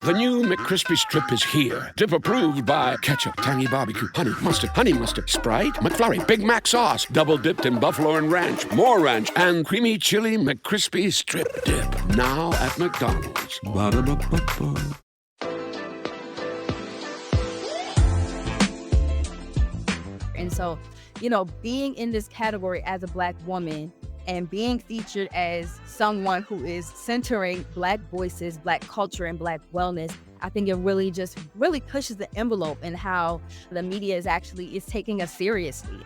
The new McCrispy Strip is here. Dip approved by ketchup, tangy barbecue, honey mustard, Sprite, McFlurry, Big Mac sauce, double dipped in buffalo and ranch, more ranch, and creamy chili McCrispy Strip Dip. Now at McDonald's. Ba-da-ba-ba-ba. And so, being in this category as a Black woman and being featured as someone who is centering Black voices, Black culture, and Black wellness, I think it really pushes the envelope in how the media is taking us seriously.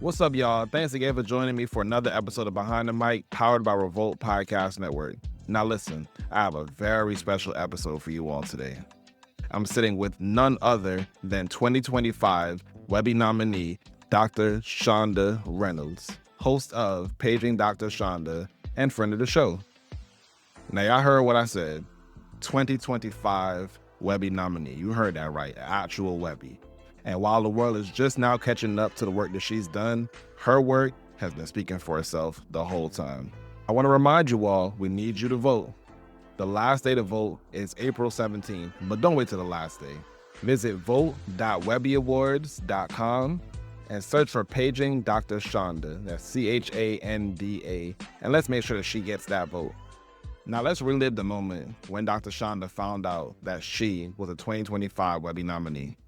What's up, y'all? Thanks again for joining me for another episode of Behind the Mic, powered by REVOLT Podcast Network. Now listen, I have a very special episode for you all today. I'm sitting with none other than 2025 Webby nominee, Dr. Chanda Reynolds, host of Paging Dr. Chanda and friend of the show. Now, y'all heard what I said. 2025 Webby nominee. You heard that right, actual Webby. And while the world is just now catching up to the work that she's done, her work has been speaking for itself the whole time. I want to remind you all, we need you to vote. The last day to vote is April 17th, but don't wait till the last day. Visit vote.webbyawards.com and search for Paging Dr. Chanda, that's Chanda, and let's make sure that she gets that vote. Now let's relive the moment when Dr. Chanda found out that she was a 2025 Webby nominee.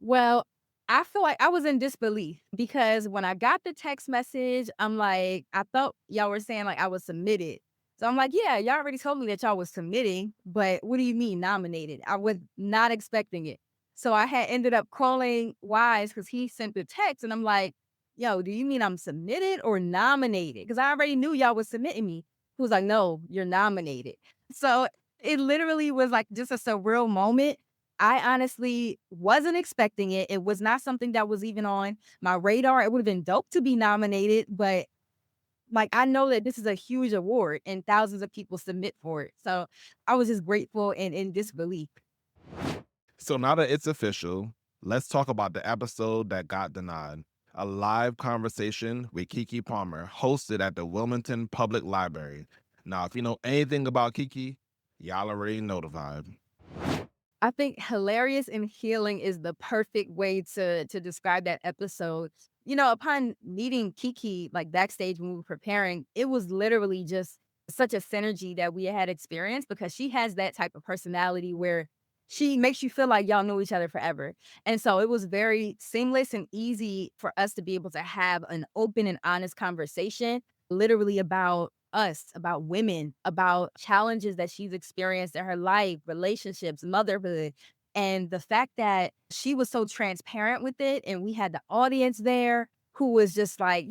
Well, I feel like I was in disbelief because when I got the text message, I'm like, I thought y'all were saying like I was submitted. So I'm like, yeah, y'all already told me that y'all was submitting, but what do you mean nominated? I was not expecting it. So I had ended up calling Wise because he sent the text and I'm like, yo, do you mean I'm submitted or nominated? Because I already knew y'all was submitting me. He was like, no, you're nominated. So it literally was like just a surreal moment. I honestly wasn't expecting it. It was not something that was even on my radar. It would have been dope to be nominated, but like, I know that this is a huge award and thousands of people submit for it. So I was just grateful and in disbelief. So now that it's official, let's talk about the episode that got denied. A live conversation with Keke Palmer hosted at the Wilmington Public Library. Now, if you know anything about Keke, y'all already know the vibe. I think hilarious and healing is the perfect way to describe that episode. Upon meeting Keke, like backstage when we were preparing, it was literally just such a synergy that we had experienced because she has that type of personality where she makes you feel like y'all know each other forever. And so it was very seamless and easy for us to be able to have an open and honest conversation, literally about us, about women, about challenges that she's experienced in her life, relationships, motherhood. And the fact that she was so transparent with it and we had the audience there who was just like,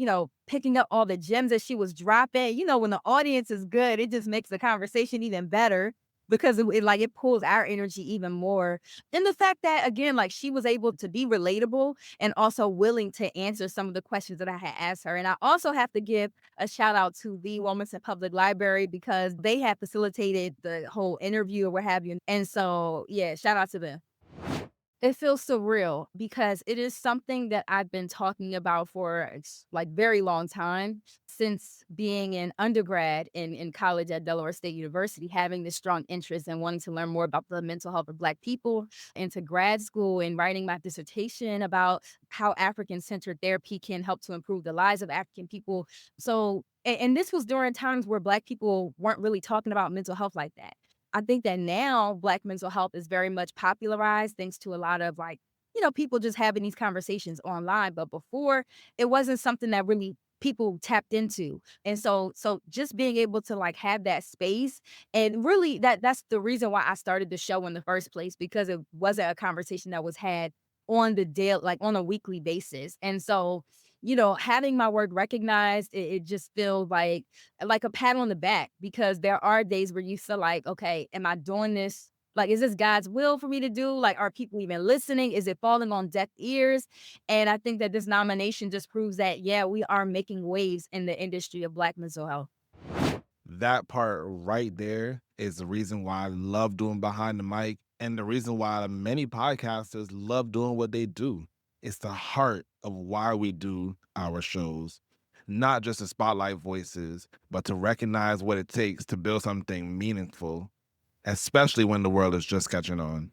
picking up all the gems that she was dropping. When the audience is good, it just makes the conversation even better because it pulls our energy even more. And the fact that, again, like she was able to be relatable and also willing to answer some of the questions that I had asked her. And I also have to give a shout out to the Wilmington Public Library because they have facilitated the whole interview or what have you. And so, yeah, shout out to them. It feels surreal because it is something that I've been talking about for like very long time since being an undergrad in college at Delaware State University, having this strong interest and wanting to learn more about the mental health of Black people, into grad school and writing my dissertation about how African-centered therapy can help to improve the lives of African people. So, and this was during times where Black people weren't really talking about mental health like that. I think that now Black mental health is very much popularized thanks to a lot of people just having these conversations online. But before, it wasn't something that really people tapped into. And so just being able to like have that space and really that's the reason why I started the show in the first place, because it wasn't a conversation that was had on the daily, like on a weekly basis. And so having my work recognized, it just feels like a pat on the back because there are days where you feel like, okay, am I doing this? Like, is this God's will for me to do? Like, are people even listening? Is it falling on deaf ears? And I think that this nomination just proves that, yeah, we are making waves in the industry of Black mental health. That part right there is the reason why I love doing Behind the Mic and the reason why many podcasters love doing what they do. It's the heart of why we do our shows. not just to spotlight voices, but to recognize what it takes to build something meaningful, especially when the world is just catching on.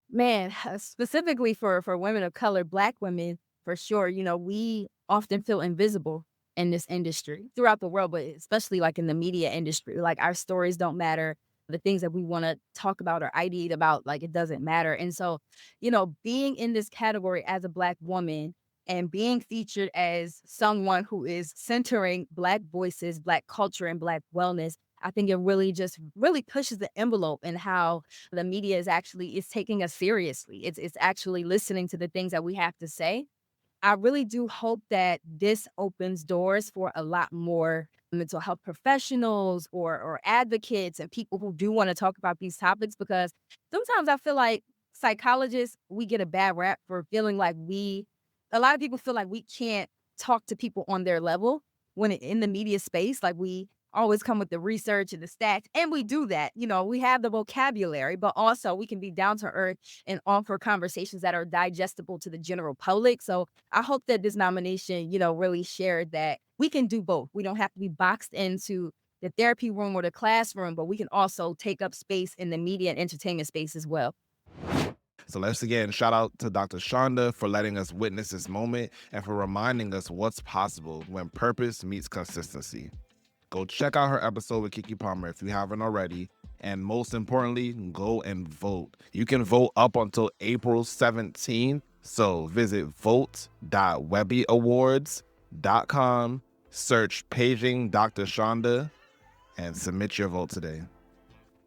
Man, specifically for women of color, Black women, for sure, we often feel invisible in this industry throughout the world, but especially like in the media industry. Like our stories don't matter. The things that we want to talk about or ideate about, like it doesn't matter. And so, being in this category as a Black woman and being featured as someone who is centering Black voices, Black culture, and Black wellness, I think it really pushes the envelope in how the media is taking us seriously. It's actually listening to the things that we have to say. I really do hope that this opens doors for a lot more mental health professionals or advocates and people who do want to talk about these topics, because sometimes I feel like psychologists, we get a bad rap for feeling like a lot of people feel like we can't talk to people on their level when in the media space, like we always come with the research and the stats, and we do that. We have the vocabulary, but also we can be down to earth and offer conversations that are digestible to the general public. So I hope that this nomination, really shared that we can do both. We don't have to be boxed into the therapy room or the classroom, but we can also take up space in the media and entertainment space as well. So let's again shout out to Dr. Chanda for letting us witness this moment and for reminding us what's possible when purpose meets consistency. Go check out her episode with Keke Palmer if you haven't already. And most importantly, go and vote. You can vote up until April 17th. So visit vote.webbyawards.com, search Paging Dr. Chanda, and submit your vote today.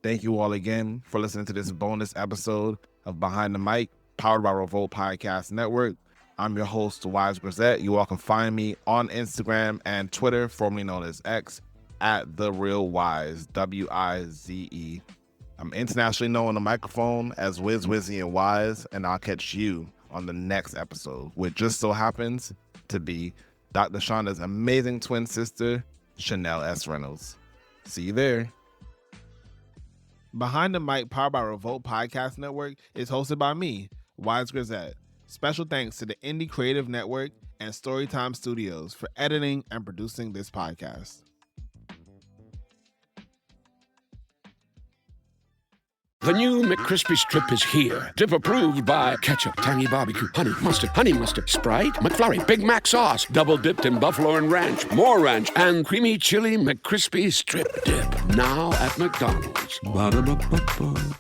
Thank you all again for listening to this bonus episode of Behind the Mic, powered by REVOLT Podcast Network. I'm your host, Wise Grisette. You all can find me on Instagram and Twitter, formerly known as X, at The Real Wise, Wize. I'm internationally known on the microphone as Wiz, Wizzy, and Wise, and I'll catch you on the next episode, which just so happens to be Dr. Chanda's amazing twin sister, Chanda Reynolds. See you there. Behind the Mic, powered by REVOLT Podcast Network, is hosted by me, Wise Grisette. Special thanks to the Indie Creative Network and Storytime Studios for editing and producing this podcast. The new McCrispy Strip is here. Dip approved by ketchup, tangy barbecue, honey mustard, Sprite, McFlurry, Big Mac sauce, double dipped in buffalo and ranch, more ranch, and creamy chili McCrispy Strip Dip. Now at McDonald's. Ba-da-ba-ba-ba.